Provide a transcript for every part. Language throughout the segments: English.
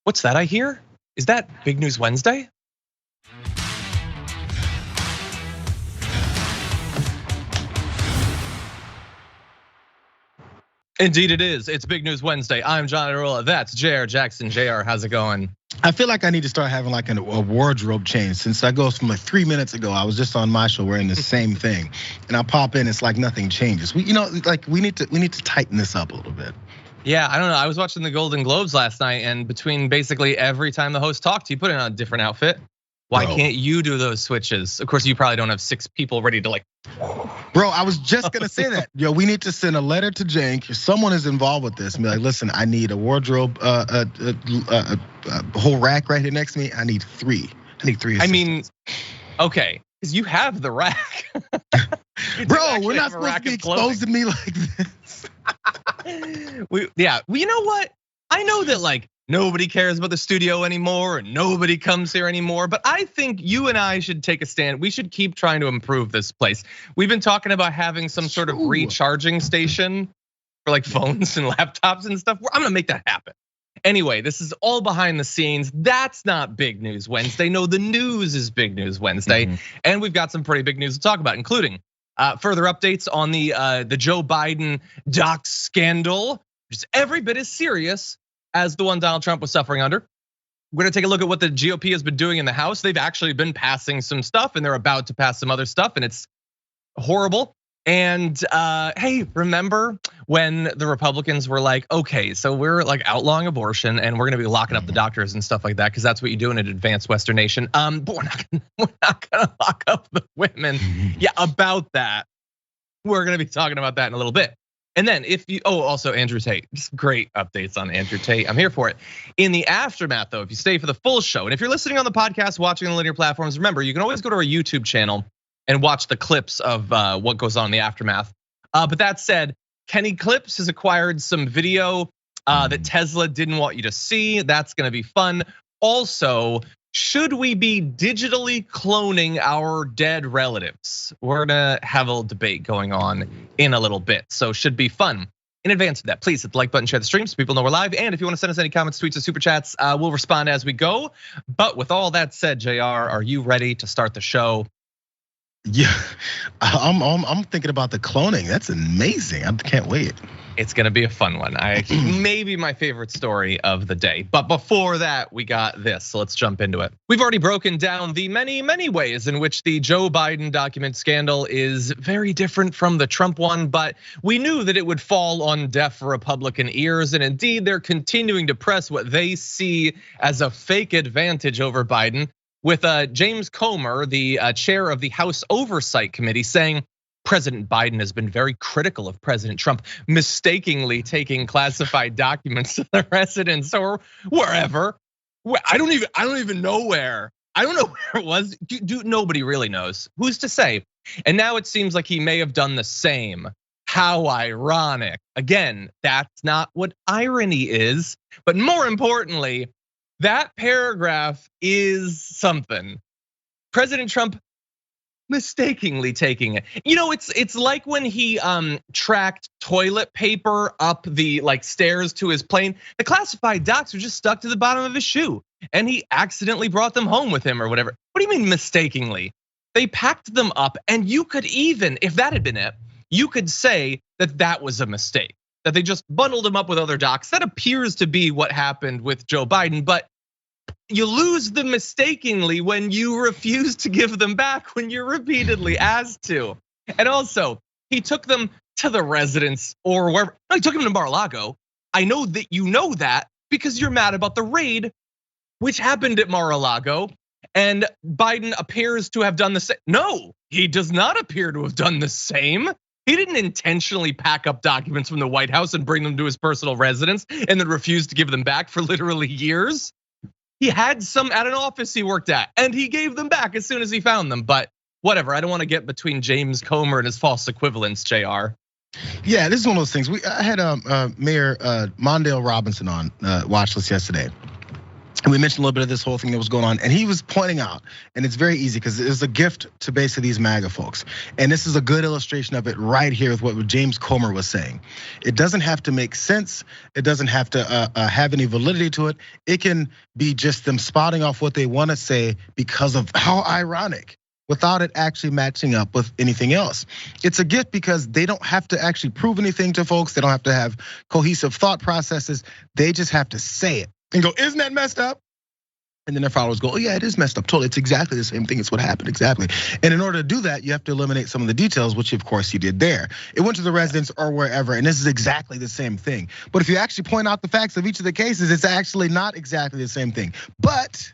What's that I hear? Is that Big News Wednesday? Indeed it is. It's Big News Wednesday. I'm John Arola. That's Jayar Jackson. Jayar, how's it going? I feel like I need to start having like a wardrobe change, since I goes from like 3 minutes ago. I was just on my show wearing the same thing, and I pop in, it's like nothing changes. We need to tighten this up a little bit. Yeah, I don't know. I was watching the Golden Globes last night, and between basically every time the host talked, he put in a different outfit. Why can't you do those switches? Of course, you probably don't have 6 people ready to like. Bro, I was just gonna say that. Yo, we need to send a letter to Jank. Someone is involved with this and be like, listen, I need a wardrobe, a whole rack right here next to me. I need 3. I need 3 assistants. I mean, okay, because you have the rack. Bro, we're not supposed to be exposing me like this. You know what? I know that like nobody cares about the studio anymore and nobody comes here anymore, but I think you and I should take a stand. We should keep trying to improve this place. We've been talking about having some sort of recharging station for like phones and laptops and stuff. I'm gonna make that happen. Anyway, this is all behind the scenes. That's not Big News Wednesday. No, the news is Big News Wednesday. And we've got some pretty big news to talk about, including further updates on the Joe Biden doc scandal, which is every bit as serious as the one Donald Trump was suffering under. We're gonna take a look at what the GOP has been doing in the House. They've actually been passing some stuff, and they're about to pass some other stuff, and it's horrible. And hey, remember when the Republicans were like, okay, so we're like outlawing abortion and we're gonna be locking up the doctors and stuff like that, because that's what you do in an advanced Western nation. But we're not gonna lock up the women. Yeah, about that. We're gonna be talking about that in a little bit. And then also Andrew Tate, just great updates on Andrew Tate. I'm here for it. In the aftermath though, if you stay for the full show, and if you're listening on the podcast, watching on linear platforms, remember, you can always go to our YouTube channel and watch the clips of what goes on in the aftermath. But that said, Kenny Clips has acquired some video that Tesla didn't want you to see. That's gonna be fun. Also, should we be digitally cloning our dead relatives? We're gonna have a little debate going on in a little bit, so should be fun. In advance of that, please hit the like button, share the stream so people know we're live. And if you want to send us any comments, tweets, or super chats, we'll respond as we go. But with all that said, JR, are you ready to start the show? Yeah, I'm thinking about the cloning. That's amazing. I can't wait. It's gonna be a fun one. Maybe my favorite story of the day. But before that, we got this, so let's jump into it. We've already broken down the many ways in which the Joe Biden document scandal is very different from the Trump one, but we knew that it would fall on deaf Republican ears, and indeed they're continuing to press what they see as a fake advantage over Biden, with James Comer, the chair of the House Oversight Committee, saying President Biden has been very critical of President Trump mistakenly taking classified documents to the residence or wherever. I don't even know where. I don't know where it was. Nobody really knows. Who's to say? And now it seems like he may have done the same. How ironic. Again, that's not what irony is, but more importantly, that paragraph is something. President Trump mistakenly taking it. You know, it's like when he tracked toilet paper up the stairs to his plane. The classified docs were just stuck to the bottom of his shoe, and he accidentally brought them home with him or whatever. What do you mean mistakenly? They packed them up, and you could even, if that had been it, you could say that that was a mistake, that they just bundled them up with other docs. That appears to be what happened with Joe Biden, but you lose the mistakenly when you refuse to give them back when you're repeatedly asked to. And also, he took them to the residence or wherever. No, he took them to Mar-a-Lago. I know that you know that because you're mad about the raid, which happened at Mar-a-Lago. And Biden appears to have done the same. No, he does not appear to have done the same. He didn't intentionally pack up documents from the White House and bring them to his personal residence and then refuse to give them back for literally years. He had some at an office he worked at, and he gave them back as soon as he found them. But whatever, I don't want to get between James Comer and his false equivalents, JR. Yeah, this is one of those things. I had Mayor Mondale Robinson on watch list yesterday. And we mentioned a little bit of this whole thing that was going on, and he was pointing out, and it's very easy because it's a gift to basically these MAGA folks. And this is a good illustration of it right here with what James Comer was saying. It doesn't have to make sense. It doesn't have to have any validity to it. It can be just them spouting off what they want to say because of how ironic, without it actually matching up with anything else. It's a gift because they don't have to actually prove anything to folks. They don't have to have cohesive thought processes. They just have to say it and go, isn't that messed up? And then their followers go, oh yeah, it is messed up. Totally, it's exactly the same thing. It's what happened, exactly. And in order to do that, you have to eliminate some of the details, which of course you did there. It went to the residence or wherever, and this is exactly the same thing. But if you actually point out the facts of each of the cases, it's actually not exactly the same thing. But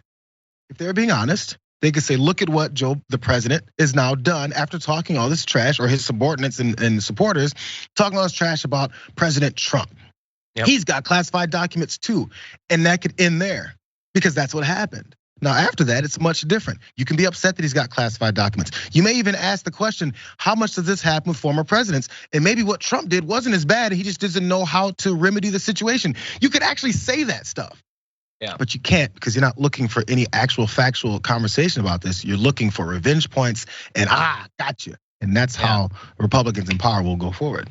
if they're being honest, they could say, look at what Joe, the president, is now done after talking all this trash, or his subordinates and supporters talking all this trash about President Trump. Yep. He's got classified documents too, and that could end there because that's what happened. Now after that, it's much different. You can be upset that he's got classified documents. You may even ask the question, how much does this happen with former presidents? And maybe what Trump did wasn't as bad, he just doesn't know how to remedy the situation. You could actually say that stuff. Yeah. But you can't, because you're not looking for any actual factual conversation about this. You're looking for revenge points and got you. And that's how Republicans in power will go forward.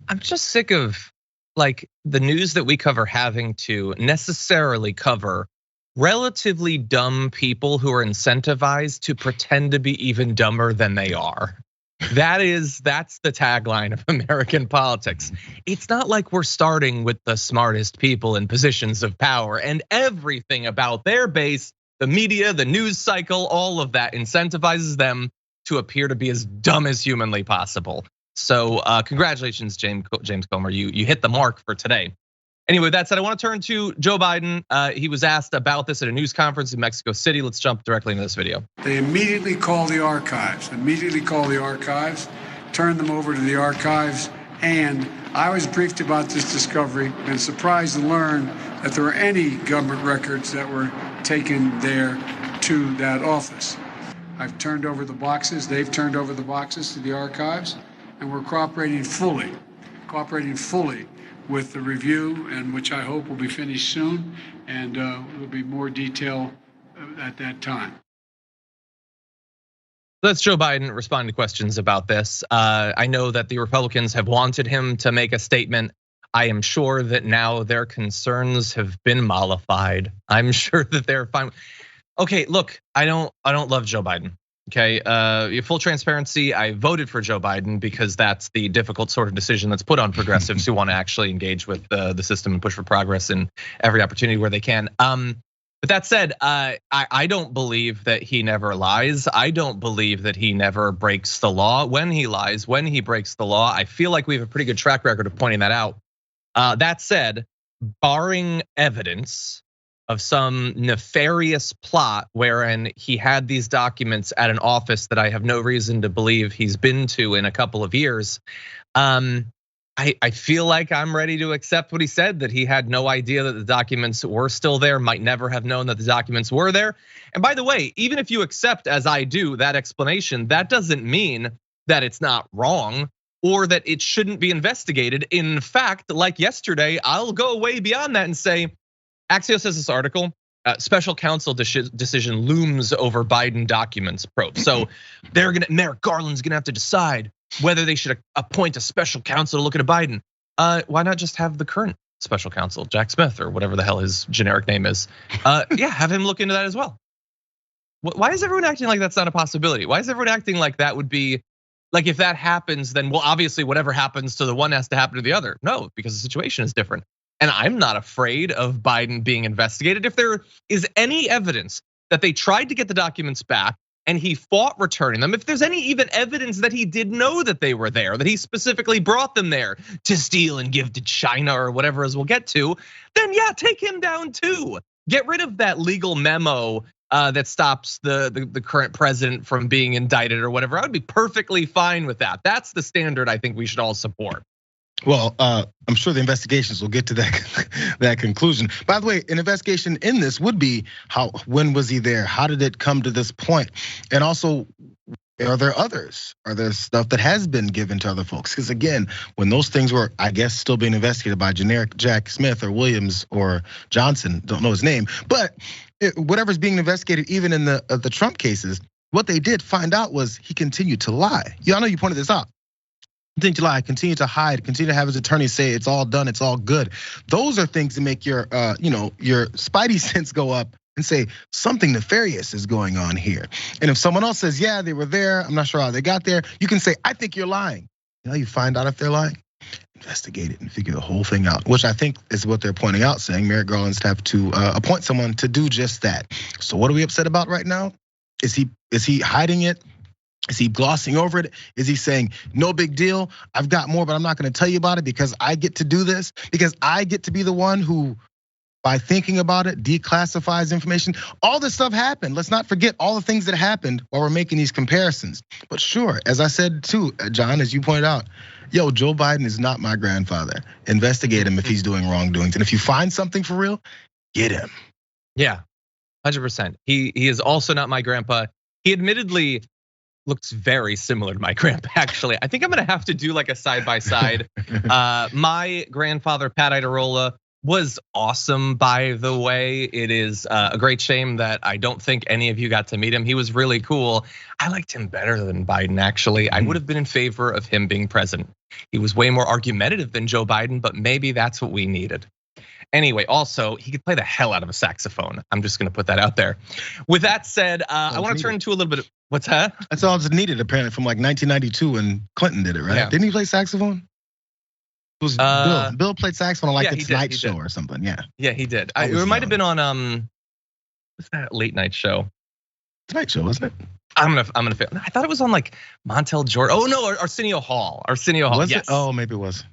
I'm just sick of like the news that we cover having to necessarily cover relatively dumb people who are incentivized to pretend to be even dumber than they are. That's the tagline of American politics. It's not like we're starting with the smartest people in positions of power, and everything about their base, the media, the news cycle, all of that incentivizes them to appear to be as dumb as humanly possible. So congratulations, James Comer, you hit the mark for today. Anyway, that said, I want to turn to Joe Biden. He was asked about this at a news conference in Mexico City. Let's jump directly into this video. They immediately call the archives, turn them over to the archives. And I was briefed about this discovery and surprised to learn that there were any government records that were taken there to that office. I've turned over the boxes, they've turned over the boxes to the archives, and we're cooperating fully with the review, and which I hope will be finished soon, and there will be more detail at that time. That's Joe Biden responding to questions about this. I know that the Republicans have wanted him to make a statement. I am sure that now their concerns have been mollified. I'm sure that they're fine. Okay, look, I don't love Joe Biden. Okay, full transparency, I voted for Joe Biden because that's the difficult sort of decision that's put on progressives who want to actually engage with the system and push for progress in every opportunity where they can. But that said, I don't believe that he never lies. I don't believe that he never breaks the law. When he lies, when he breaks the law, I feel like we have a pretty good track record of pointing that out. That said, barring evidence of some nefarious plot wherein he had these documents at an office that I have no reason to believe he's been to in a couple of years, I feel like I'm ready to accept what he said, that he had no idea that the documents were still there, might never have known that the documents were there. And by the way, even if you accept, as I do, that explanation, that doesn't mean that it's not wrong or that it shouldn't be investigated. In fact, like yesterday, I'll go way beyond that and say, Axios says this article, special counsel decision looms over Biden documents probe. So Merrick Garland's gonna have to decide whether they should appoint a special counsel to look at a Biden. Why not just have the current special counsel, Jack Smith, or whatever the hell his generic name is? Yeah, have him look into that as well. Why is everyone acting like that's not a possibility? Why is everyone acting like that would be, like if that happens, then well, obviously whatever happens to the one has to happen to the other. No, because the situation is different. And I'm not afraid of Biden being investigated. If there is any evidence that they tried to get the documents back and he fought returning them, if there's any even evidence that he did know that they were there, that he specifically brought them there to steal and give to China or whatever as we'll get to, then yeah, take him down too. Get rid of that legal memo that stops the current president from being indicted or whatever. I would be perfectly fine with that. That's the standard I think we should all support. Well, I'm sure the investigations will get to that conclusion. By the way, an investigation in this would be when was he there? How did it come to this point? And also, Are there others? Are there stuff that has been given to other folks? Because again, when those things were, I guess, still being investigated by generic Jack Smith or Williams or Johnson, don't know his name, but whatever's being investigated, even in the Trump cases, what they did find out was he continued to lie. I know you pointed this out. Continue to lie, continue to hide, continue to have his attorneys say it's all done, it's all good. Those are things that make your spidey sense go up and say something nefarious is going on here. And if someone else says, yeah, they were there, I'm not sure how they got there, you can say, I think you're lying. You find out if they're lying, investigate it and figure the whole thing out, which I think is what they're pointing out, saying Merrick Garland's have to appoint someone to do just that. So what are we upset about right now? Is he hiding it? Is he glossing over it? Is he saying, no big deal, I've got more, but I'm not gonna tell you about it because I get to do this, because I get to be the one who, by thinking about it, declassifies information? All this stuff happened. Let's not forget all the things that happened while we're making these comparisons. But sure, as I said too, John, as you pointed out, Joe Biden is not my grandfather. Investigate him if he's doing wrongdoings. And if you find something for real, get him. Yeah, 100%. He is also not my grandpa. He admittedly looks very similar to my grandpa, actually. I think I'm gonna have to do like a side-by-side. My grandfather, Pat Idarola, was awesome, by the way. It is a great shame that I don't think any of you got to meet him. He was really cool. I liked him better than Biden, actually. I would have been in favor of him being president. He was way more argumentative than Joe Biden, but maybe that's what we needed. Anyway, also, he could play the hell out of a saxophone. I'm just gonna put that out there. With that said, I wanna turn to a little bit of, what's that? That's all that's needed, apparently, from like 1992 when Clinton did it, right? Yeah. Didn't he play saxophone? It was Bill. Bill played saxophone on like the Tonight Show or something. Yeah. Yeah, he did. It might have been on what's that late night show? Tonight Show, wasn't it? I'm gonna fail. I thought it was on like Montel Jordan. Oh no, Arsenio Hall. Arsenio Hall. Was yes. it? Oh, maybe it was.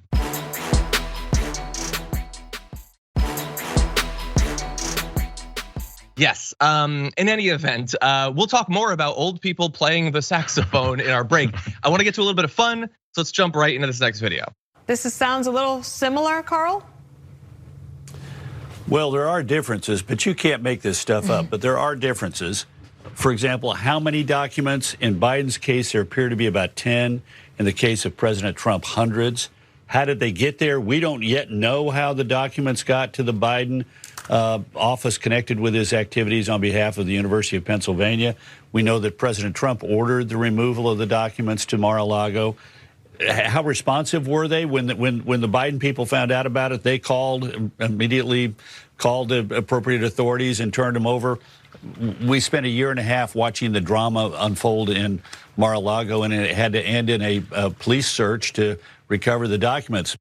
Yes, in any event, we'll talk more about old people playing the saxophone in our break. I wanna get to a little bit of fun, so let's jump right into this next video. Sounds a little similar, Carl? Well, there are differences, but you can't make this stuff up, but there are differences. For example, how many documents? In Biden's case, there appear to be about 10. In the case of President Trump, hundreds. How did they get there? We don't yet know how the documents got to the Biden office connected with his activities on behalf of the University of Pennsylvania. We know that President Trump ordered the removal of the documents to Mar-a-Lago. How responsive were they when the Biden people found out about it? They immediately called the appropriate authorities and turned them over. We spent a year and a half watching the drama unfold in Mar-a-Lago, and it had to end in a police search to recover the documents.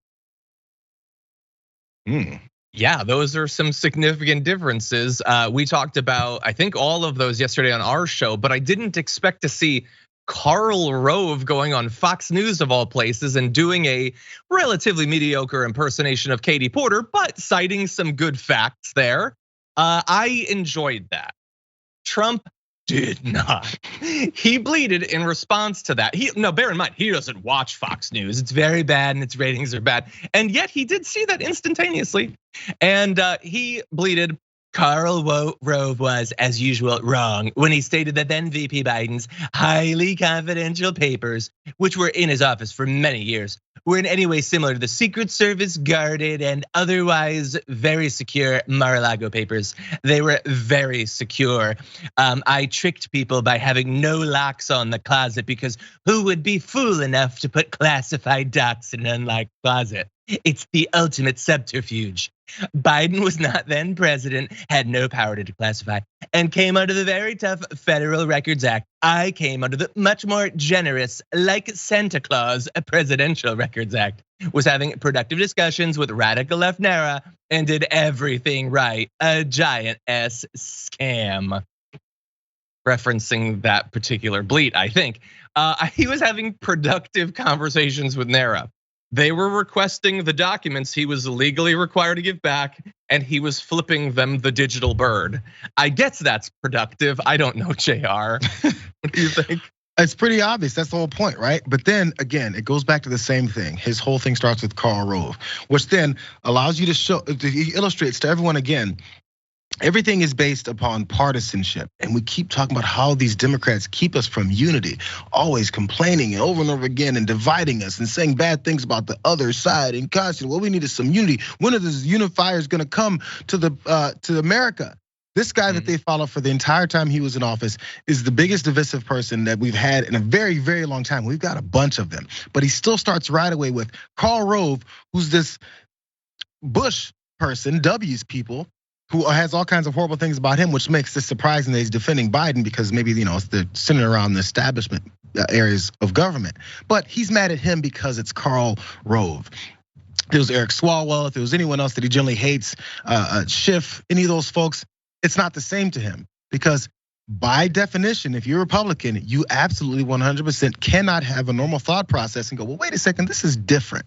Yeah, those are some significant differences. We talked about, I think, all of those yesterday on our show, but I didn't expect to see Karl Rove going on Fox News of all places and doing a relatively mediocre impersonation of Katie Porter, but citing some good facts there. I enjoyed that. Trump did not. He bleated in response to that. No, bear in mind, he doesn't watch Fox News. It's very bad and its ratings are bad. And yet he did see that instantaneously. And he bleated, Karl Rove was, as usual, wrong when he stated that then VP Biden's highly confidential papers, which were in his office for many years, were in any way similar to the Secret Service guarded and otherwise very secure Mar-a-Lago papers. They were very secure. I tricked people by having no locks on the closet because who would be fool enough to put classified docs in an unlocked closet? It's the ultimate subterfuge. Biden was not then president, had no power to declassify, and came under the very tough Federal Records Act. I came under the much more generous, like Santa Claus, a Presidential Records Act. Was having productive discussions with radical left NARA and did everything right. A giant S scam. Referencing that particular bleat, I think. He was having productive conversations with NARA. They were requesting the documents he was legally required to give back, and he was flipping them the digital bird. I guess that's productive. I don't know, Jayar. What do you think? It's pretty obvious. That's the whole point, right? But then again, it goes back to the same thing. His whole thing starts with Karl Rove, which then allows you to show, he illustrates to everyone again everything is based upon partisanship. And we keep talking about how these Democrats keep us from unity, always complaining and over again and dividing us and saying bad things about the other side and constantly, well, we needed some unity. When are these unifiers gonna come to America? This guy that they followed for the entire time he was in office is the biggest divisive person that we've had in a very, very long time. We've got a bunch of them, but he still starts right away with Karl Rove, who's this Bush person, W's people, who has all kinds of horrible things about him, which makes this surprising that he's defending Biden because maybe, they're centered around the establishment areas of government. But he's mad at him because it's Karl Rove. If it was Eric Swalwell, if it was anyone else that he generally hates, Schiff, any of those folks, it's not the same to him because by definition, if you're Republican, you absolutely 100% cannot have a normal thought process and go, well, wait a second, this is different.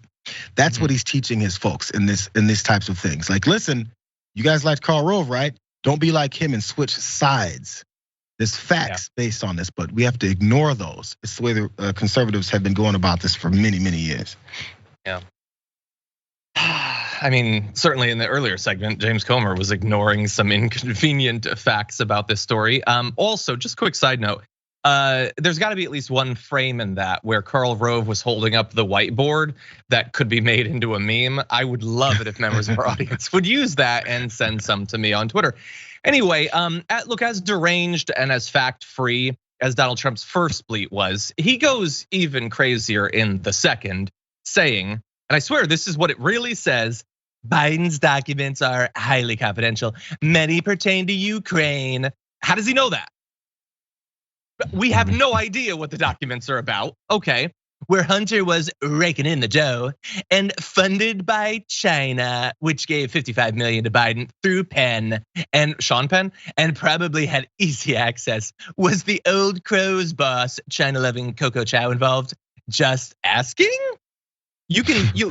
That's what he's teaching his folks in these types of things. Like, listen, you guys like Karl Rove, right? Don't be like him and switch sides. There's facts based on this, but we have to ignore those. It's the way the conservatives have been going about this for many, many years. Yeah. I mean, certainly in the earlier segment, James Comer was ignoring some inconvenient facts about this story. Also, just quick side note, there's gotta be at least one frame in that where Karl Rove was holding up the whiteboard that could be made into a meme. I would love it if members of our audience would use that and send some to me on Twitter. Anyway, look, as deranged and as fact-free as Donald Trump's first bleat was, he goes even crazier in the second, saying, and I swear this is what it really says, Biden's documents are highly confidential. Many pertain to Ukraine. How does he know that? We have no idea what the documents are about. Okay, where Hunter was raking in the dough and funded by China, which gave 55 million to Biden through Penn and Sean Penn, and probably had easy access. Was the old Crow's boss, China-loving Coco Chow, involved? Just asking?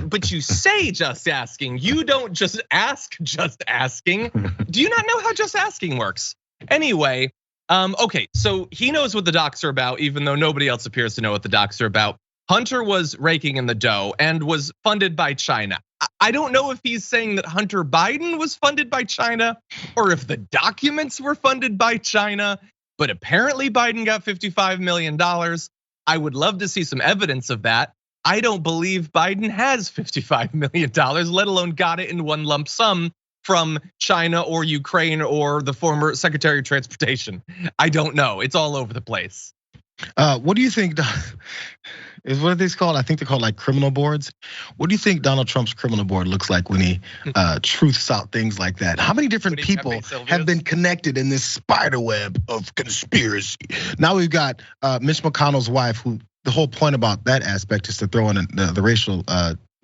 But you say just asking. You don't just ask just asking. Do you not know how just asking works? Anyway, okay, so he knows what the docs are about, even though nobody else appears to know what the docs are about. Hunter was raking in the dough and was funded by China. I don't know if he's saying that Hunter Biden was funded by China or if the documents were funded by China, but apparently Biden got $55 million. I would love to see some evidence of that. I don't believe Biden has $55 million, let alone got it in one lump sum from China or Ukraine or the former Secretary of Transportation. I don't know, it's all over the place. What do you think is what are these called? I think they're called like criminal boards. What do you think Donald Trump's criminal board looks like when he truths out things like that? How many different people have been connected in this spider web of conspiracy? Now we've got Mitch McConnell's wife, who the whole point about that aspect is to throw in the racial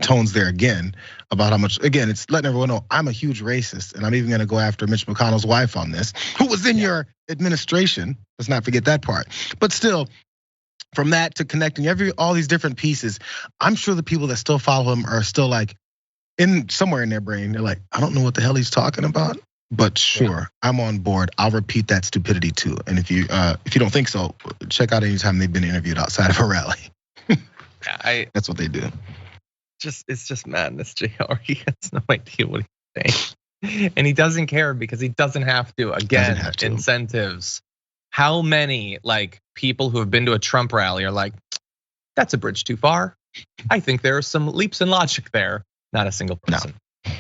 tones there again about how much, again, it's letting everyone know I'm a huge racist and I'm even gonna go after Mitch McConnell's wife on this, who was in your administration. Let's not forget that part. But still, from that to connecting all these different pieces, I'm sure the people that still follow him are still like somewhere in their brain, they're like, I don't know what the hell he's talking about. But sure, I'm on board. I'll repeat that stupidity too. And if you don't think so, check out any time they've been interviewed outside of a rally. That's what they do. It's just madness, Jayar. He has no idea what he's saying, and he doesn't care because he doesn't have to. Again, incentives. How many like people who have been to a Trump rally are like, that's a bridge too far? I think there are some leaps in logic there. Not a single person. No.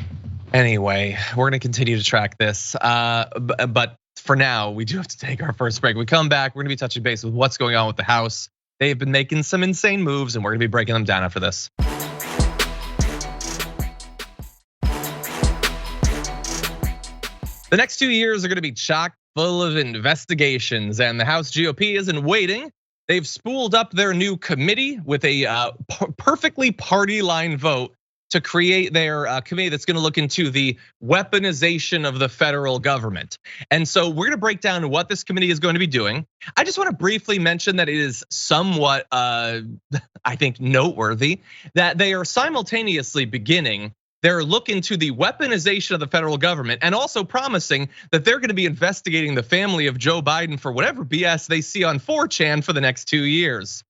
Anyway, we're gonna continue to track this, but for now, we do have to take our first break. We come back, we're gonna be touching base with what's going on with the House. They've been making some insane moves, and we're gonna be breaking them down after this. The next 2 years are gonna be chock full of investigations, and the House GOP isn't waiting. They've spooled up their new committee with a perfectly party line vote to create their committee that's gonna look into the weaponization of the federal government. And so we're gonna break down what this committee is going to be doing. I just wanna briefly mention that it is somewhat, I think, noteworthy that they are simultaneously beginning their look into the weaponization of the federal government and also promising that they're gonna be investigating the family of Joe Biden for whatever BS they see on 4chan for the next 2 years.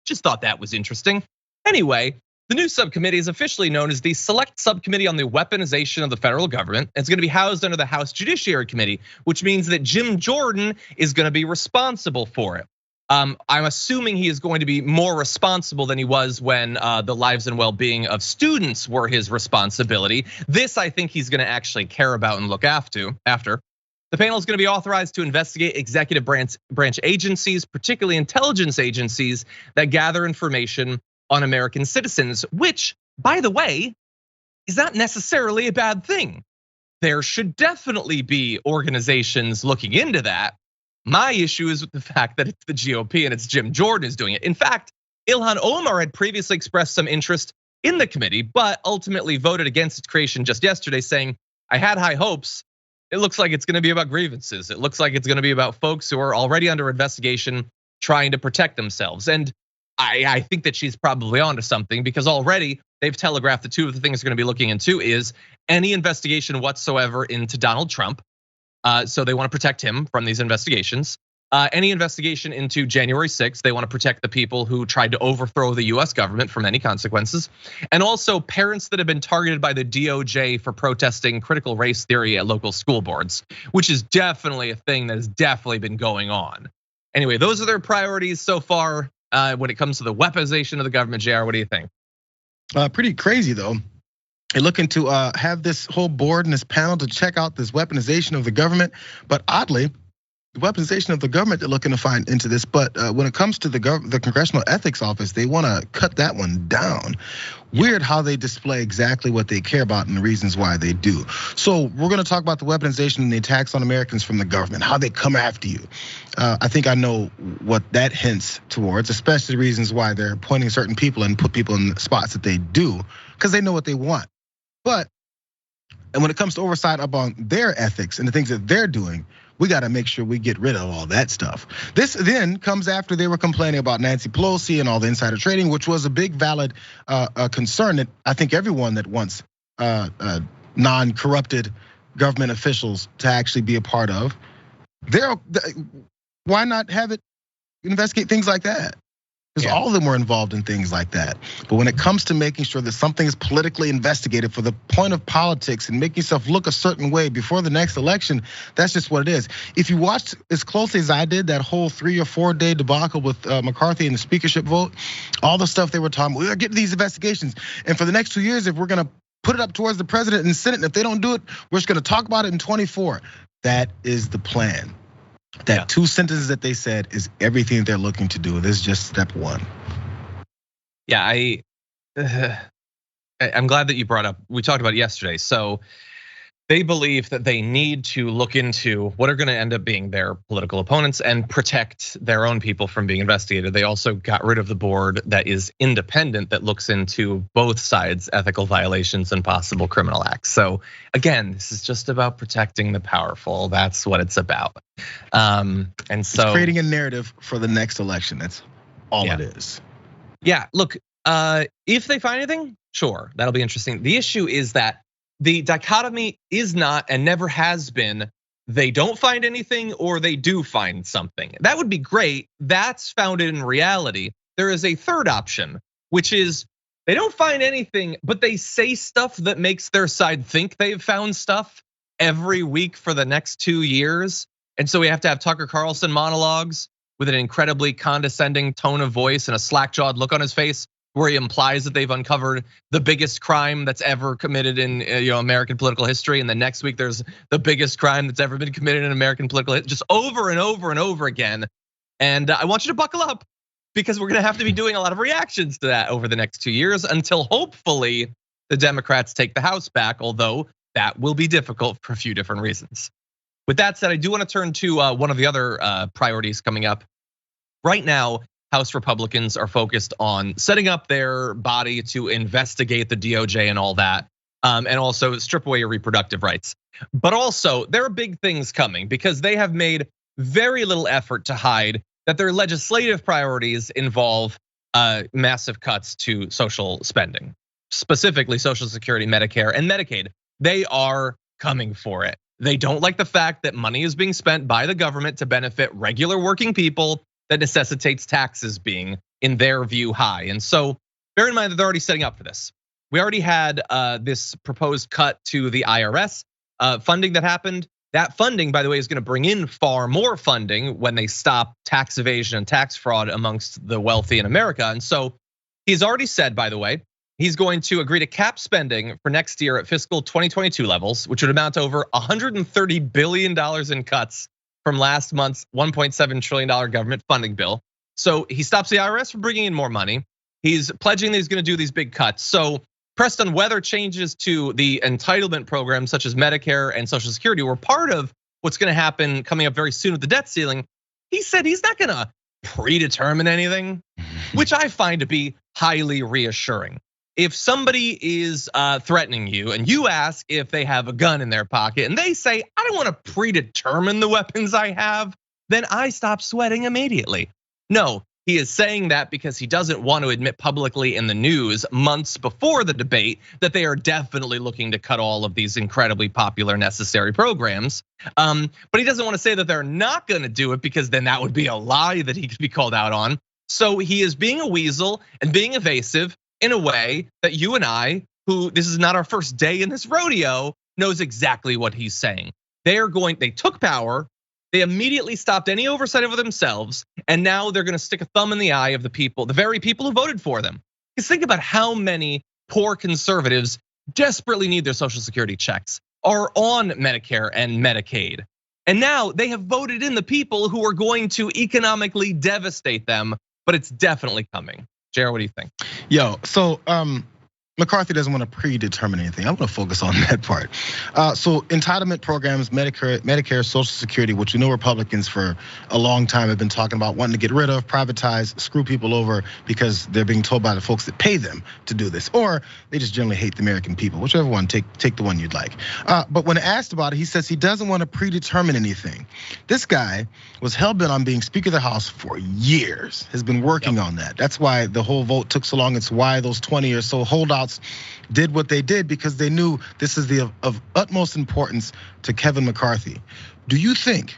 Just thought that was interesting. Anyway, The new subcommittee is officially known as the Select Subcommittee on the Weaponization of the Federal Government. It's going to be housed under the House Judiciary Committee, which means that Jim Jordan is going to be responsible for it. I'm assuming he is going to be more responsible than he was when the lives and well-being of students were his responsibility. This, I think he's going to actually care about and look after. The panel is going to be authorized to investigate executive branch agencies, particularly intelligence agencies that gather information on American citizens, which, by the way, is not necessarily a bad thing. There should definitely be organizations looking into that. My issue is with the fact that it's the GOP and it's Jim Jordan who's doing it. In fact, Ilhan Omar had previously expressed some interest in the committee, but ultimately voted against its creation just yesterday, saying, I had high hopes. It looks like it's going to be about grievances. It looks like it's going to be about folks who are already under investigation trying to protect themselves. And I think that she's probably onto something, because already they've telegraphed the two of the things they're going to be looking into is any investigation whatsoever into Donald Trump. So they want to protect him from these investigations. Any investigation into January 6th, they want to protect the people who tried to overthrow the US government from any consequences. And also parents that have been targeted by the DOJ for protesting critical race theory at local school boards, which is definitely a thing that has definitely been going on. Anyway, those are their priorities so far when it comes to the weaponization of the government. Jayar, what do you think? Pretty crazy though. They're looking to have this whole board and this panel to check out this weaponization of the government. But oddly, the weaponization of the government they're looking to find into this. But when it comes to the Congressional Ethics Office, they want to cut that one down. Weird how they display exactly what they care about and the reasons why they do. So we're going to talk about the weaponization and the attacks on Americans from the government, how they come after you. I think I know what that hints towards, especially the reasons why they're appointing certain people and put people in spots that they do, because they know what they want. But and when it comes to oversight upon their ethics and the things that they're doing, we got to make sure we get rid of all that stuff. This then comes after they were complaining about Nancy Pelosi and all the insider trading, which was a big valid concern that I think everyone that wants non-corrupted government officials to actually be a part of. Why not have it investigate things like that? Because all of them were involved in things like that. But when it comes to making sure that something is politically investigated for the point of politics and making yourself look a certain way before the next election, that's just what it is. If you watched as closely as I did that whole 3 or 4 day debacle with McCarthy and the speakership vote, all the stuff they were talking about, we're getting these investigations. And for the next 2 years, if we're gonna put it up towards the president and Senate, and if they don't do it, we're just gonna talk about it in 24. That is the plan. That 2 sentences that they said is everything they're looking to do. This is just step 1. Yeah, I'm glad that you brought up, we talked about it yesterday. So they believe that they need to look into what are going to end up being their political opponents and protect their own people from being investigated. They also got rid of the board that is independent, that looks into both sides' ethical violations and possible criminal acts. So again, this is just about protecting the powerful. That's what it's about. And so it's creating a narrative for the next election. That's all it is. Yeah, look, if they find anything, sure, that'll be interesting. The issue is that the dichotomy is not and never has been, they don't find anything or they do find something. That would be great. That's founded in reality. There is a third option, which is they don't find anything, but they say stuff that makes their side think they've found stuff every week for the next 2 years. And so we have to have Tucker Carlson monologues with an incredibly condescending tone of voice and a slack-jawed look on his face, where he implies that they've uncovered the biggest crime that's ever committed in American political history. And the next week there's the biggest crime that's ever been committed in American political history, just over and over and over again. And I want you to buckle up, because we're gonna have to be doing a lot of reactions to that over the next 2 years until hopefully the Democrats take the House back, although that will be difficult for a few different reasons. With that said, I do want to turn to one of the other priorities coming up. Right now, House Republicans are focused on setting up their body to investigate the DOJ and all that, and also strip away your reproductive rights. But also, there are big things coming, because they have made very little effort to hide that their legislative priorities involve massive cuts to social spending, specifically Social Security, Medicare, and Medicaid. They are coming for it. They don't like the fact that money is being spent by the government to benefit regular working people that necessitates taxes being, in their view, high. And so bear in mind that they're already setting up for this. We already had this proposed cut to the IRS funding that happened. That funding, by the way, is going to bring in far more funding when they stop tax evasion and tax fraud amongst the wealthy in America. And so he's already said, by the way, he's going to agree to cap spending for next year at fiscal 2022 levels, which would amount to over $130 billion in cuts from last month's $1.7 trillion government funding bill. So he stops the IRS from bringing in more money. He's pledging that he's going to do these big cuts. So pressed on whether changes to the entitlement programs such as Medicare and Social Security were part of what's going to happen coming up very soon with the debt ceiling, he said he's not going to predetermine anything, which I find to be highly reassuring. If somebody is threatening you and you ask if they have a gun in their pocket and they say, I don't want to predetermine the weapons I have, then I stop sweating immediately. No, he is saying that because he doesn't want to admit publicly in the news months before the debate that they are definitely looking to cut all of these incredibly popular necessary programs. But he doesn't want to say that they're not going to do it because then that would be a lie that he could be called out on. So he is being a weasel and being evasive in a way that you and I, who this is not our first day in this rodeo, knows exactly what he's saying. They took power. They immediately stopped any oversight over themselves, and now they're gonna stick a thumb in the eye of the people, the very people who voted for them. Because think about how many poor conservatives desperately need their Social Security checks, are on Medicare and Medicaid. And now they have voted in the people who are going to economically devastate them, but it's definitely coming. Jayar, what do you think? So McCarthy doesn't want to predetermine anything. I'm going to focus on that part. So entitlement programs, Medicare, Social Security, which we know Republicans for a long time have been talking about wanting to get rid of, privatize, screw people over because they're being told by the folks that pay them to do this, or they just generally hate the American people. Whichever one, take the one you'd like. But when asked about it, he says he doesn't want to predetermine anything. This guy was hell-bent on being Speaker of the House for years, has been working on that. That's why the whole vote took so long. It's why those 20 or so holdouts did what they did, because they knew this is of utmost importance to Kevin McCarthy. Do you think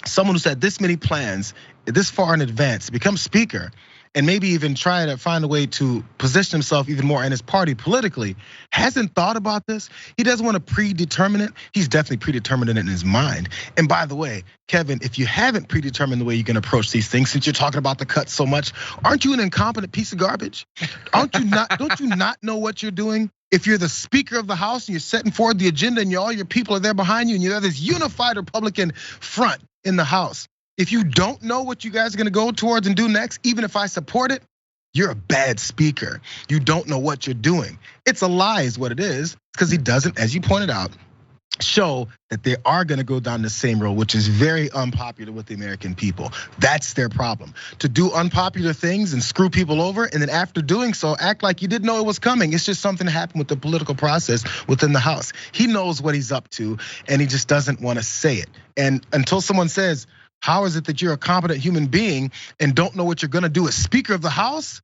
someone who's had this many plans this far in advance to become Speaker and maybe even try to find a way to position himself even more in his party politically hasn't thought about this? He doesn't want to predetermine it. He's definitely predetermined it in his mind. And by the way, Kevin, if you haven't predetermined the way you're gonna approach these things, since you're talking about the cuts so much, aren't you an incompetent piece of garbage? Don't you not know what you're doing? If you're the Speaker of the House and you're setting forward the agenda and all your people are there behind you and you have this unified Republican front in the House, if you don't know what you guys are gonna go towards and do next, even if I support it, you're a bad speaker. You don't know what you're doing. It's a lie is what it is, because he doesn't, as you pointed out, show that they are gonna go down the same road, which is very unpopular with the American people. That's their problem. To do unpopular things and screw people over, and then after doing so, act like you didn't know it was coming. It's just something that happened with the political process within the House. He knows what he's up to, and he just doesn't wanna say it. And until someone says, how is it that you're a competent human being and don't know what you're gonna do as Speaker of the House?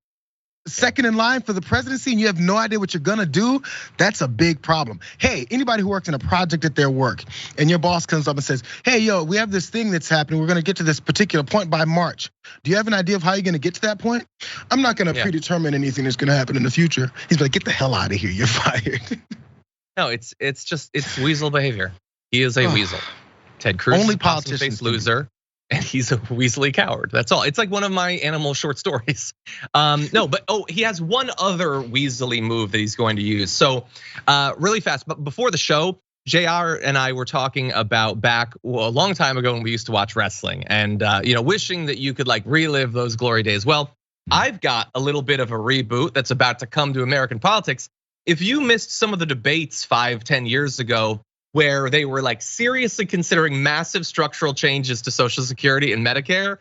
Second in line for the presidency and you have no idea what you're gonna do? That's a big problem. Hey, anybody who works in a project at their work and your boss comes up and says, hey, yo, we have this thing that's happening. We're gonna get to this particular point by March. Do you have an idea of how you're gonna get to that point? I'm not gonna predetermine anything that's gonna happen in the future. He's like, get the hell out of here, you're fired. No, it's weasel behavior. He is a weasel. Ted Cruz, only is a politicians loser. And he's a weaselly coward. That's all. It's like one of my animal short stories. No, but he has one other weaselly move that he's going to use. So really fast, but before the show, Jayar and I were talking about back a long time ago when we used to watch wrestling, and wishing that you could like relive those glory days. Well, I've got a little bit of a reboot that's about to come to American politics. If you missed some of the debates 5-10 years ago, where they were like seriously considering massive structural changes to Social Security and Medicare,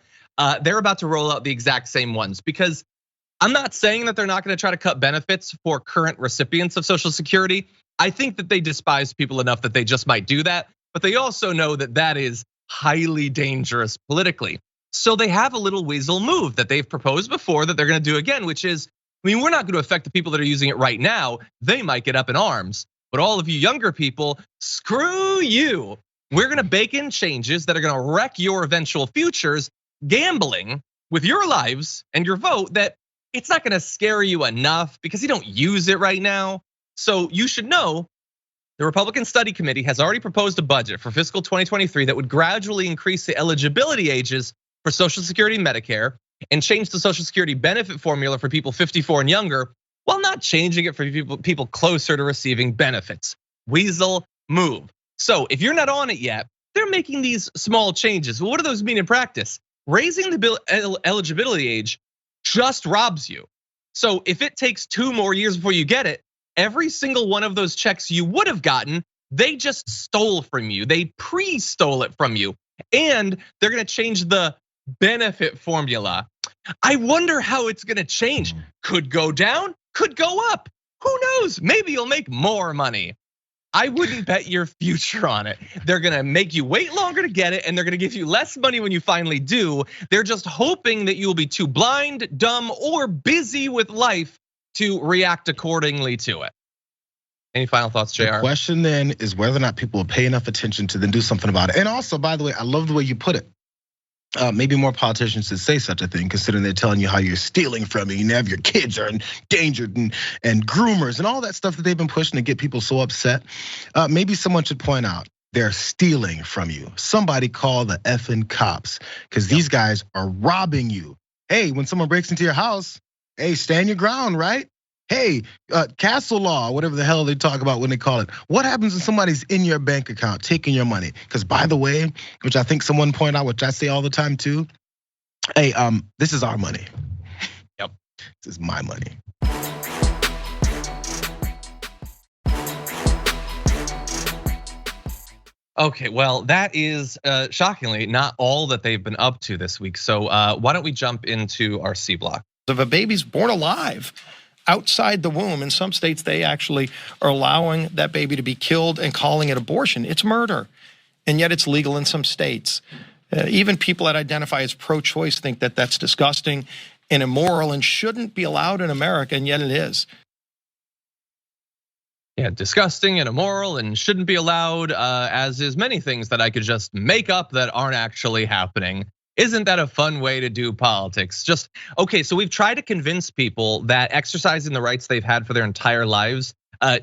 they're about to roll out the exact same ones. Because I'm not saying that they're not gonna try to cut benefits for current recipients of Social Security. I think that they despise people enough that they just might do that, but they also know that that is highly dangerous politically. So they have a little weasel move that they've proposed before that they're gonna do again, which is, we're not gonna affect the people that are using it right now. They might get up in arms. But all of you younger people, screw you. We're gonna bake in changes that are gonna wreck your eventual futures, gambling with your lives and your vote that it's not gonna scare you enough because you don't use it right now. So you should know the Republican Study Committee has already proposed a budget for fiscal 2023 that would gradually increase the eligibility ages for Social Security and Medicare and change the Social Security benefit formula for people 54 and younger, while not changing it for people closer to receiving benefits. Weasel move. So if you're not on it yet, they're making these small changes. Well, what do those mean in practice? Raising the eligibility age just robs you. So if it takes 2 more years before you get it, every single one of those checks you would have gotten, they just stole from you. They pre-stole it from you. And they're gonna change the benefit formula. I wonder how it's gonna change. Could go down, could go up. Who knows? Maybe you'll make more money. I wouldn't bet your future on it. They're gonna make you wait longer to get it, and they're gonna give you less money when you finally do. They're just hoping that you'll be too blind, dumb, or busy with life to react accordingly to it. Any final thoughts, Jayar? The question then is whether or not people will pay enough attention to then do something about it. And also, by the way, I love the way you put it. Maybe more politicians should say such a thing, considering they're telling you how you're stealing from you. You have your kids are endangered and groomers and all that stuff that they've been pushing to get people so upset. Maybe someone should point out they're stealing from you. Somebody call the effing cops, because these guys are robbing you. Hey, when someone breaks into your house, hey, stand your ground, right? Hey, castle law, whatever the hell they talk about when they call it. What happens when somebody's in your bank account taking your money? Because by the way, which I think someone pointed out, which I say all the time too, hey, this is our money. Yep. This is my money. Okay, well, that is shockingly not all that they've been up to this week. So why don't we jump into our C block? If a baby's born alive outside the womb, in some states they actually are allowing that baby to be killed and calling it abortion. It's murder, and yet it's legal in some states. Even people that identify as pro-choice think that that's disgusting and immoral and shouldn't be allowed in America, and yet it is. Yeah, disgusting and immoral and shouldn't be allowed, as is many things that I could just make up that aren't actually happening. Isn't that a fun way to do politics? Just, okay, so we've tried to convince people that exercising the rights they've had for their entire lives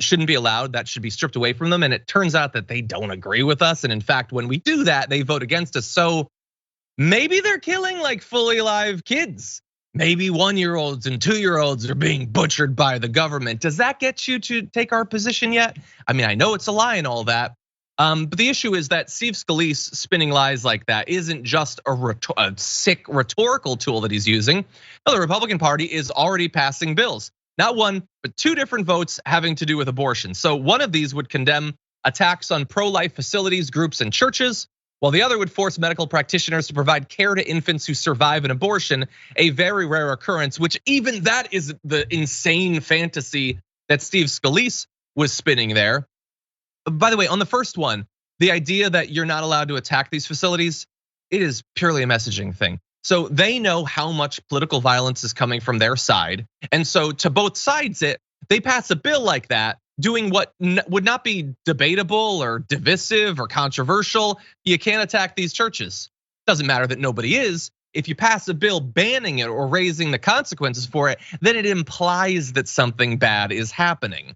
shouldn't be allowed, that should be stripped away from them. And it turns out that they don't agree with us. And in fact, when we do that, they vote against us. So maybe they're killing like fully alive kids. Maybe 1-year-olds and 2-year-olds are being butchered by the government. Does that get you to take our position yet? I mean, I know it's a lie and all that. But the issue is that Steve Scalise spinning lies like that isn't just a sick rhetorical tool that he's using. No, the Republican Party is already passing bills. Not one, but 2 different votes having to do with abortion. So one of these would condemn attacks on pro-life facilities, groups, and churches, while the other would force medical practitioners to provide care to infants who survive an abortion, a very rare occurrence, which even that is the insane fantasy that Steve Scalise was spinning there. By the way, on the first one, the idea that you're not allowed to attack these facilities, it is purely a messaging thing. So they know how much political violence is coming from their side. And so to both sides they pass a bill like that, doing what would not be debatable or divisive or controversial. You can't attack these churches. Doesn't matter that nobody is. If you pass a bill banning it or raising the consequences for it, then it implies that something bad is happening.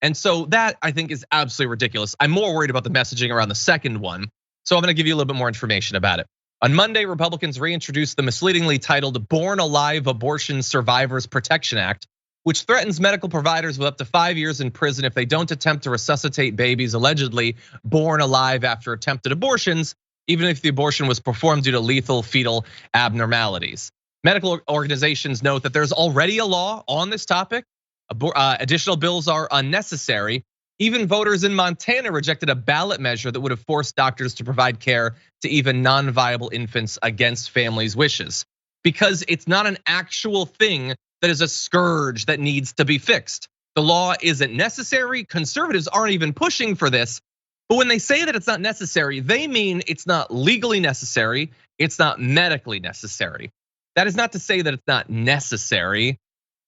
And so that I think is absolutely ridiculous. I'm more worried about the messaging around the second one. So I'm gonna give you a little bit more information about it. On Monday, Republicans reintroduced the misleadingly titled Born Alive Abortion Survivors Protection Act, which threatens medical providers with up to 5 years in prison if they don't attempt to resuscitate babies allegedly born alive after attempted abortions, even if the abortion was performed due to lethal fetal abnormalities. Medical organizations note that there's already a law on this topic. Additional bills are unnecessary. Even voters in Montana rejected a ballot measure that would have forced doctors to provide care to even non-viable infants against families' wishes, because it's not an actual thing that is a scourge that needs to be fixed. The law isn't necessary. Conservatives aren't even pushing for this. But when they say that it's not necessary, they mean it's not legally necessary. It's not medically necessary. That is not to say that it's not necessary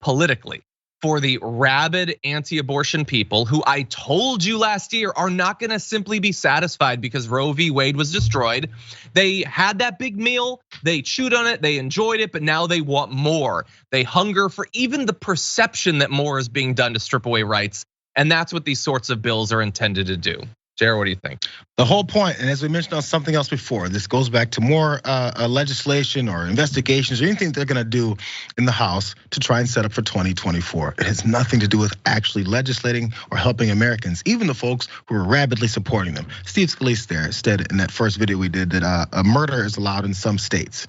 politically. for the rabid anti-abortion people who I told you last year are not gonna simply be satisfied because Roe v. Wade was destroyed. They had that big meal, they chewed on it, they enjoyed it, but now they want more. They hunger for even the perception that more is being done to strip away rights. And that's what these sorts of bills are intended to do. Jayar, what do you think? The whole point, and as we mentioned on something else before, this goes back to more legislation or investigations or anything they're gonna do in the House to try and set up for 2024. It has nothing to do with actually legislating or helping Americans, even the folks who are rabidly supporting them. Steve Scalise there said in that first video we did that a murder is allowed in some states.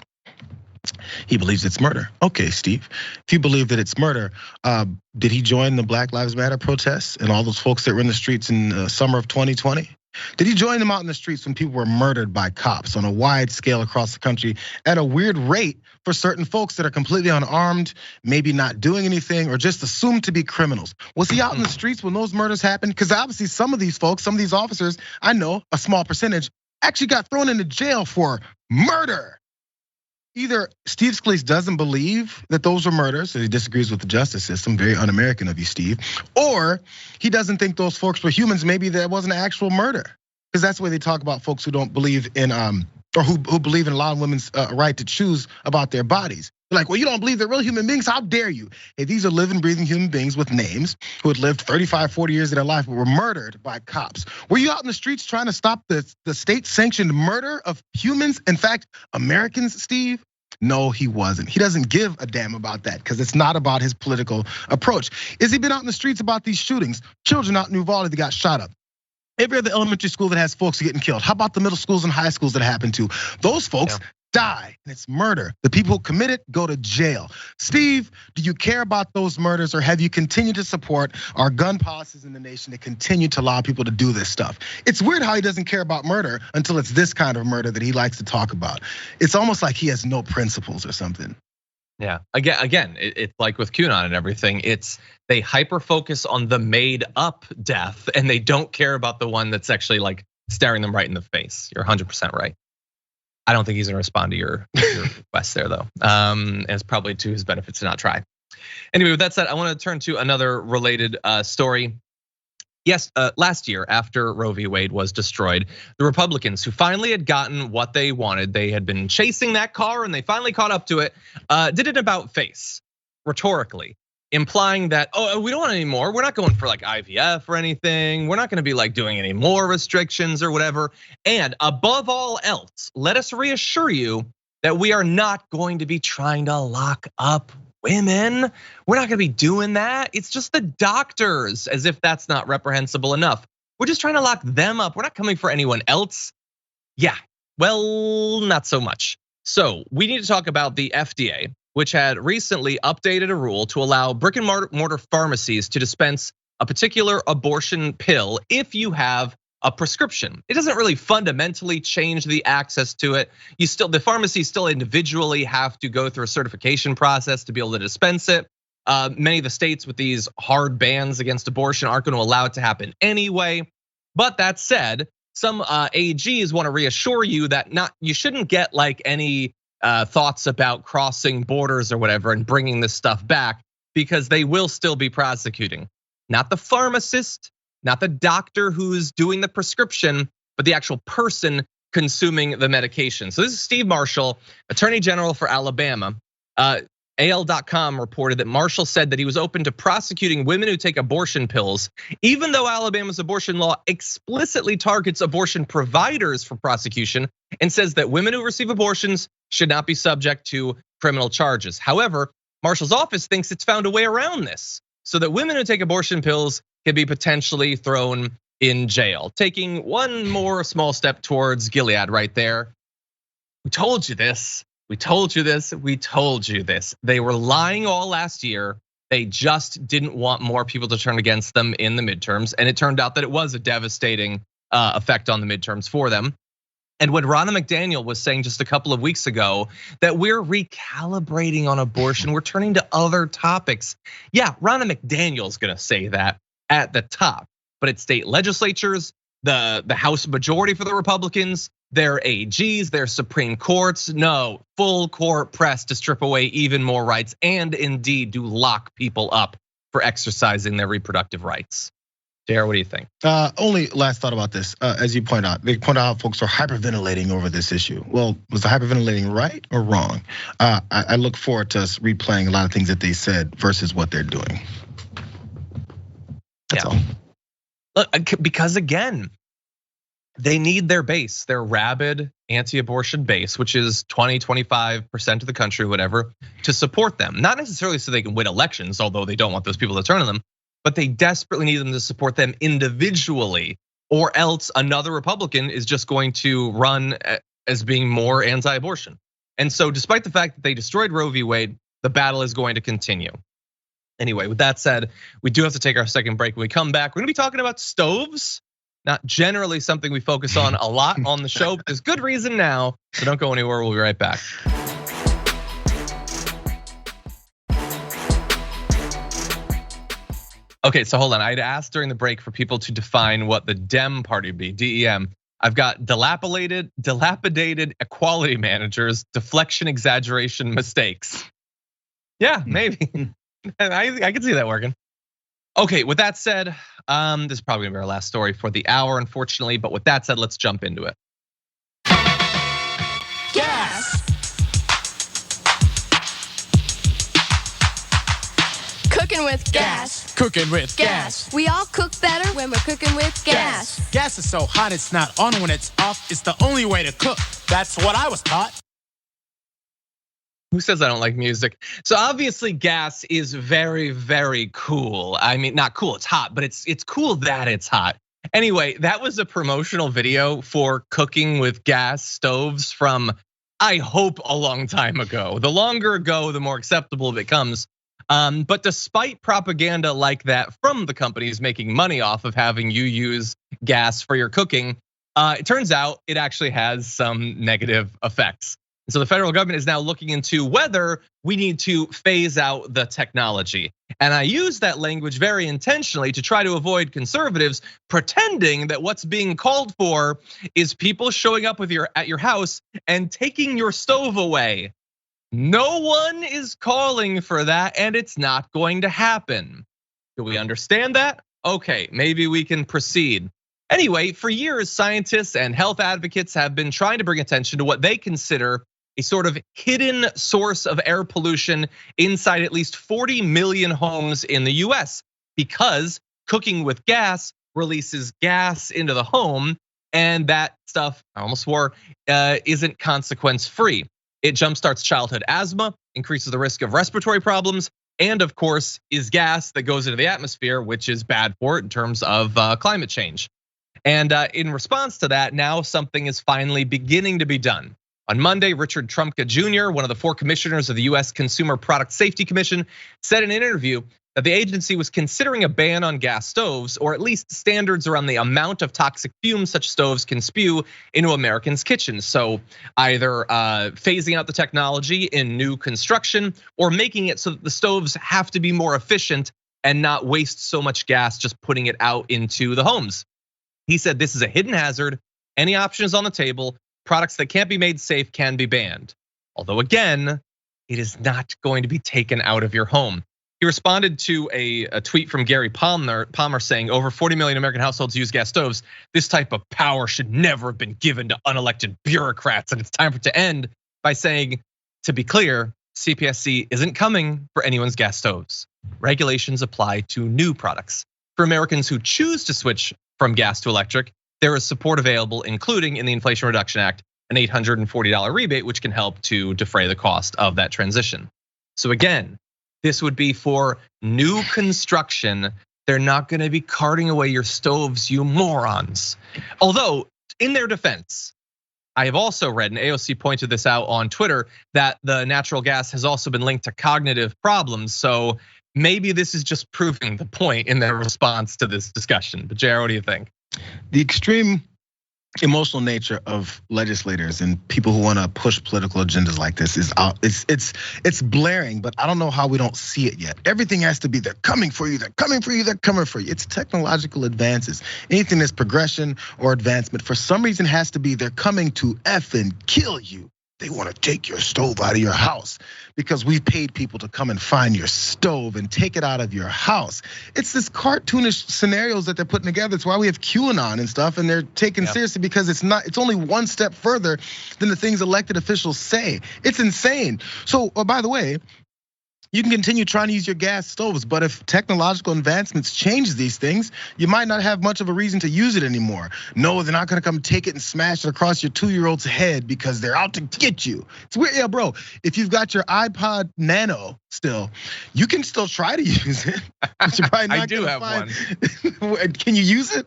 He believes it's murder. Okay, Steve, if you believe that it's murder, did he join the Black Lives Matter protests and all those folks that were in the streets in the summer of 2020? Did he join them out in the streets when people were murdered by cops on a wide scale across the country at a weird rate for certain folks that are completely unarmed, maybe not doing anything, or just assumed to be criminals? Was he out in the streets when those murders happened? Because obviously some of these folks, some of these officers, I know a small percentage, actually got thrown into jail for murder. Either Steve Scalise doesn't believe that those were murders, so he disagrees with the justice system, very un-American of you, Steve, or he doesn't think those folks were humans, maybe that wasn't an actual murder. Because that's the way they talk about folks who don't believe in, or who believe in allowing women's right to choose about their bodies. They're like, well, you don't believe they're real human beings? How dare you? Hey, these are living, breathing human beings with names who had lived 35, 40 years of their life but were murdered by cops. Were you out in the streets trying to stop the state-sanctioned murder of humans? In fact, Americans, Steve? No, he wasn't. He doesn't give a damn about that because it's not about his political approach. Has he been out in the streets about these shootings? Children out in Uvalde that got shot up. Every other elementary school that has folks getting killed. How about the middle schools and high schools that happened to? Those folks die, and it's murder. The people who commit it go to jail. Steve, do you care about those murders, or have you continued to support our gun policies in the nation that continue to allow people to do this stuff? It's weird how he doesn't care about murder until it's this kind of murder that he likes to talk about. It's almost like he has no principles or something. Yeah, again, it's like with QAnon and everything. It's they hyper focus on the made up death, and they don't care about the one that's actually like staring them right in the face. You're 100% right. I don't think he's gonna respond to your request there though. And it's probably to his benefit to not try. Anyway, with that said, I want to turn to another related story. Yes, last year after Roe v. Wade was destroyed, the Republicans who finally had gotten what they wanted, they had been chasing that car and they finally caught up to it, did an about face, rhetorically, implying that, oh, we don't want any more. We're not going for like IVF or anything. We're not gonna be like doing any more restrictions or whatever. And above all else, let us reassure you that we are not going to be trying to lock up women. We're not gonna be doing that. It's just the doctors, as if that's not reprehensible enough. We're just trying to lock them up. We're not coming for anyone else. Yeah, well, not so much. So we need to talk about the FDA, which had recently updated a rule to allow brick and mortar pharmacies to dispense a particular abortion pill if you have a prescription. It doesn't really fundamentally change the access to it. The pharmacies still individually have to go through a certification process to be able to dispense it. Many of the states with these hard bans against abortion aren't going to allow it to happen anyway. But that said, some AGs want to reassure you that you shouldn't get like any thoughts about crossing borders or whatever and bringing this stuff back, because they will still be prosecuting. Not the pharmacist, not the doctor who's doing the prescription, but the actual person consuming the medication. So this is Steve Marshall, Attorney General for Alabama. AL.com reported that Marshall said that he was open to prosecuting women who take abortion pills, even though Alabama's abortion law explicitly targets abortion providers for prosecution and says that women who receive abortions should not be subject to criminal charges. However, Marshall's office thinks it's found a way around this so that women who take abortion pills can be potentially thrown in jail. Taking one more small step towards Gilead right there. We told you this. We told you this, we told you this. They were lying all last year. They just didn't want more people to turn against them in the midterms. And it turned out that it was a devastating effect on the midterms for them. And when Ronna McDaniel was saying just a couple of weeks ago that we're recalibrating on abortion, we're turning to other topics. Yeah, Ronna McDaniel's gonna say that at the top, but it's state legislatures, the House majority for the Republicans, their AGs, their Supreme Courts, no, full court press to strip away even more rights and indeed to lock people up for exercising their reproductive rights. Jayar, what do you think? Only last thought about this. As you point out, they point out folks are hyperventilating over this issue. Well, was the hyperventilating right or wrong? I look forward to us replaying a lot of things that they said versus what they're doing. That's all. Look, because again, they need their base, their rabid anti-abortion base, which is 20-25% of the country, whatever, to support them. Not necessarily so they can win elections, although they don't want those people to turn on them, but they desperately need them to support them individually, or else another Republican is just going to run as being more anti-abortion. And so despite the fact that they destroyed Roe v. Wade, the battle is going to continue. Anyway, with that said, we do have to take our second break. When we come back, we're gonna be talking about stoves. Not generally something we focus on a lot on the show, but there's good reason now, so don't go anywhere, we'll be right back. Okay, so hold on, I'd asked during the break for people to define what the Dem party would be, DEM. I've got dilapidated equality managers, deflection, exaggeration, mistakes. Yeah, maybe, I can see that working. Okay, with that said, this is probably gonna be our last story for the hour, unfortunately. But with that said, let's jump into it. Gas. Cooking with gas. Cooking with Gas. We all cook better when we're cooking with gas. Gas is so hot it's not on when it's off. It's the only way to cook. That's what I was taught. Who says I don't like music? So obviously gas is very, very cool. I mean, not cool, it's hot, but it's cool that it's hot. Anyway, that was a promotional video for cooking with gas stoves from, I hope, a long time ago. The longer ago, the more acceptable it becomes. But despite propaganda like that from the companies making money off of having you use gas for your cooking, it turns out it actually has some negative effects. So the federal government is now looking into whether we need to phase out the technology. And I use that language very intentionally to try to avoid conservatives pretending that what's being called for is people showing up at your house and taking your stove away. No one is calling for that, and it's not going to happen. Do we understand that? Okay, maybe we can proceed. Anyway, for years, scientists and health advocates have been trying to bring attention to what they consider a sort of hidden source of air pollution inside at least 40 million homes in the US, because cooking with gas releases gas into the home, and that stuff, I almost swore, isn't consequence free. It jumpstarts childhood asthma, increases the risk of respiratory problems, and of course is gas that goes into the atmosphere, which is bad for it in terms of climate change. And in response to that, now something is finally beginning to be done. On Monday, Richard Trumka Jr., one of the 4 commissioners of the US Consumer Product Safety Commission, said in an interview that the agency was considering a ban on gas stoves, or at least standards around the amount of toxic fumes such stoves can spew into Americans' kitchens. So either phasing out the technology in new construction, or making it so that the stoves have to be more efficient and not waste so much gas just putting it out into the homes. He said this is a hidden hazard. Any option is on the table. Products that can't be made safe can be banned. Although again, it is not going to be taken out of your home. He responded to a tweet from Gary Palmer saying over 40 million American households use gas stoves. This type of power should never have been given to unelected bureaucrats, and it's time for it to end, by saying, to be clear, CPSC isn't coming for anyone's gas stoves. Regulations apply to new products. For Americans who choose to switch from gas to electric, there is support available, including in the Inflation Reduction Act, an $840 rebate, which can help to defray the cost of that transition. So again, this would be for new construction. They're not gonna be carting away your stoves, you morons. Although, in their defense, I have also read, and AOC pointed this out on Twitter, that the natural gas has also been linked to cognitive problems. So maybe this is just proving the point in their response to this discussion. But Jayar, what do you think? The extreme emotional nature of legislators and people who want to push political agendas like this is out. It's blaring, but I don't know how we don't see it yet. Everything has to be they're coming for you, they're coming for you, they're coming for you. It's technological advances. Anything that's progression or advancement for some reason has to be they're coming to effing kill you. they want to take your stove out of your house because we've paid people to come and find your stove and take it out of your house. It's this cartoonish scenarios that they're putting together. It's why we have QAnon and stuff, and they're taken seriously because it's only one step further than the things elected officials say. It's insane. So, by the way, you can continue trying to use your gas stoves, but if technological advancements change these things, you might not have much of a reason to use it anymore. No, they're not gonna come take it and smash it across your 2-year-old's head because they're out to get you. It's weird, yeah, bro. If you've got your iPod Nano still, you can still try to use it. But you're probably not I do have one. Can you use it?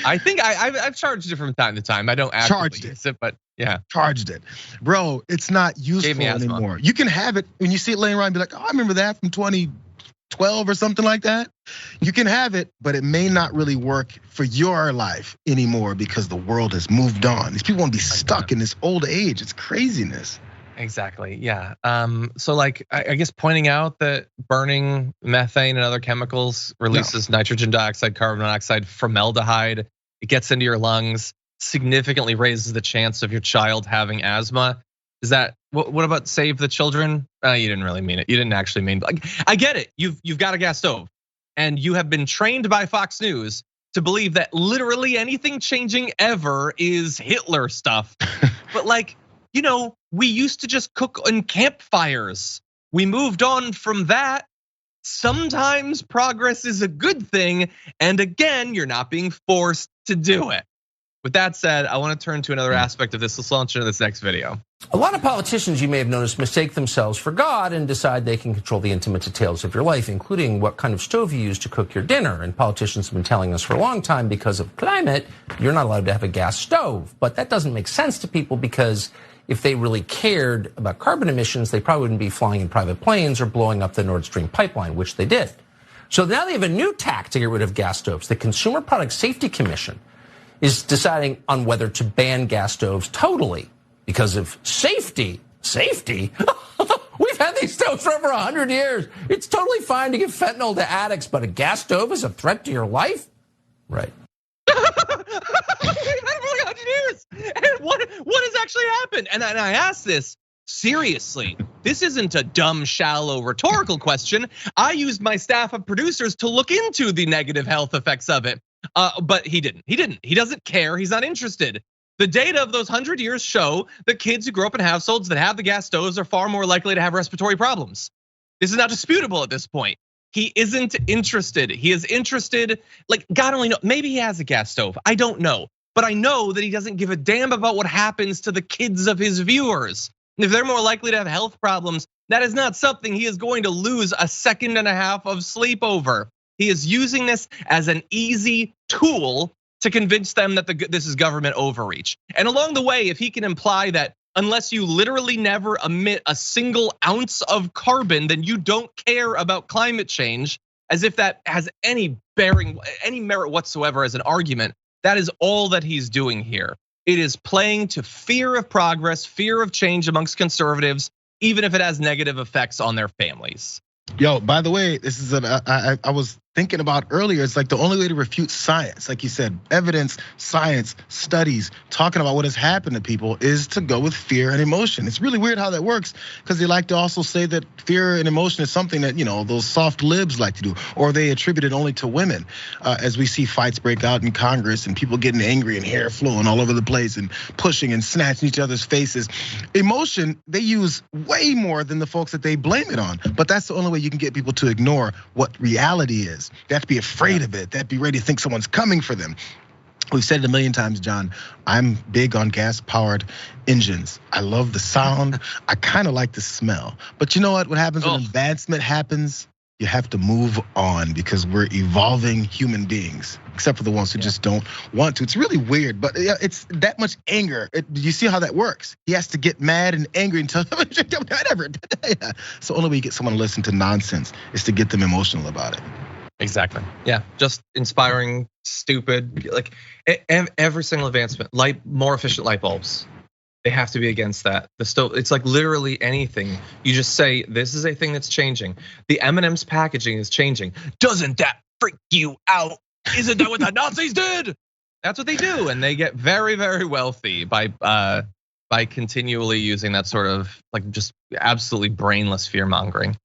I think I've charged it from time to time. I don't actively use it, but yeah. Charged it. Bro, it's not useful anymore. You can have it when you see it laying around and be like, oh, I remember that from 2012 or something like that. You can have it, but it may not really work for your life anymore because the world has moved on. These people want to be stuck in this old age. It's craziness. Exactly, yeah. So like, I guess pointing out that burning methane and other chemicals releases nitrogen dioxide, carbon monoxide, formaldehyde. It gets into your lungs, significantly raises the chance of your child having asthma. Is that, what about save the children? You didn't really mean it. You didn't actually mean, like, I get it. You've got a gas stove and you have been trained by Fox News to believe that literally anything changing ever is Hitler stuff. But like, we used to just cook on campfires. We moved on from that. Sometimes progress is a good thing. And again, you're not being forced to do it. With that said, I want to turn to another aspect of this. Let's launch into this next video. A lot of politicians, you may have noticed, mistake themselves for God and decide they can control the intimate details of your life, including what kind of stove you use to cook your dinner. And politicians have been telling us for a long time, because of climate, you're not allowed to have a gas stove. But that doesn't make sense to people, because if they really cared about carbon emissions, they probably wouldn't be flying in private planes or blowing up the Nord Stream pipeline, which they did. So now they have a new tack to get rid of gas stoves. The Consumer Product Safety Commission is deciding on whether to ban gas stoves totally because of safety. Safety? We've had these stoves for over 100 years. It's totally fine to give fentanyl to addicts, but a gas stove is a threat to your life? Right. And what has actually happened? And I ask this seriously. This isn't a dumb, shallow, rhetorical question. I used my staff of producers to look into the negative health effects of it. But he didn't. He doesn't care. He's not interested. The data of those 100 years show that kids who grow up in households that have the gas stoves are far more likely to have respiratory problems. This is not disputable at this point. He isn't interested. He is interested, like, God only knows, maybe he has a gas stove. I don't know. But I know that he doesn't give a damn about what happens to the kids of his viewers. And if they're more likely to have health problems, that is not something he is going to lose a second and a half of sleep over. He is using this as an easy tool to convince them that this is government overreach. And along the way, if he can imply that unless you literally never emit a single ounce of carbon, then you don't care about climate change, as if that has any bearing, any merit whatsoever as an argument, that is all that he's doing here. It is playing to fear of progress, fear of change amongst conservatives, even if it has negative effects on their families. Yo, by the way, this is I was thinking about earlier. It's like the only way to refute science, like you said, evidence, science, studies, talking about what has happened to people is to go with fear and emotion. It's really weird how that works, because they like to also say that fear and emotion is something that, those soft libs like to do, or they attribute it only to women. As we see fights break out in Congress and people getting angry and hair flowing all over the place and pushing and snatching each other's faces. Emotion, they use way more than the folks that they blame it on. But that's the only way you can get people to ignore what reality is. They have to be afraid of it. They have to be ready to think someone's coming for them. We've said it a million times, John. I'm big on gas-powered engines. I love the sound. I kind of like the smell. But you know what? What happens when advancement happens? You have to move on, because we're evolving human beings, except for the ones who just don't want to. It's really weird, but it's that much anger. You see how that works? He has to get mad and angry and tell whatever. So only way you get someone to listen to nonsense is to get them emotional about it. Exactly. Yeah, just inspiring, stupid, like every single advancement, more efficient light bulbs. They have to be against that. The stove, it's like literally anything. You just say, this is a thing that's changing. The M&M's packaging is changing. Doesn't that freak you out? Isn't that what the Nazis did? That's what they do, and they get very, very wealthy by by continually using that sort of like just absolutely brainless fear mongering.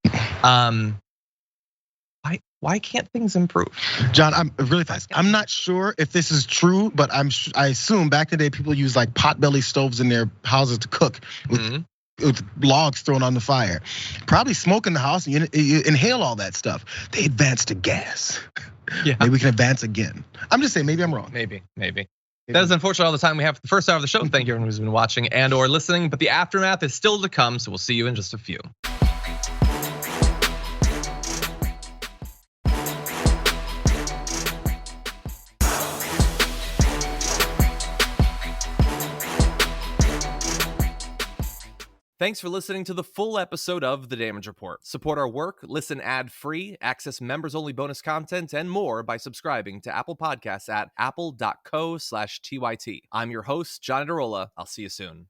Why can't things improve? John, I'm really fast. I'm not sure if this is true, but I assume back in the day people used like potbelly stoves in their houses to cook with logs thrown on the fire. Probably smoke in the house and you inhale all that stuff. They advanced to gas. Yeah. Maybe we can advance again. I'm just saying, maybe I'm wrong. Maybe. That is unfortunately all the time we have for the first hour of the show. Thank you everyone who's been watching and or listening, but the aftermath is still to come, so we'll see you in just a few. Thanks for listening to the full episode of The Damage Report. Support our work, listen ad-free, access members-only bonus content, and more by subscribing to Apple Podcasts at apple.co/TYT. I'm your host, John Adarola. I'll see you soon.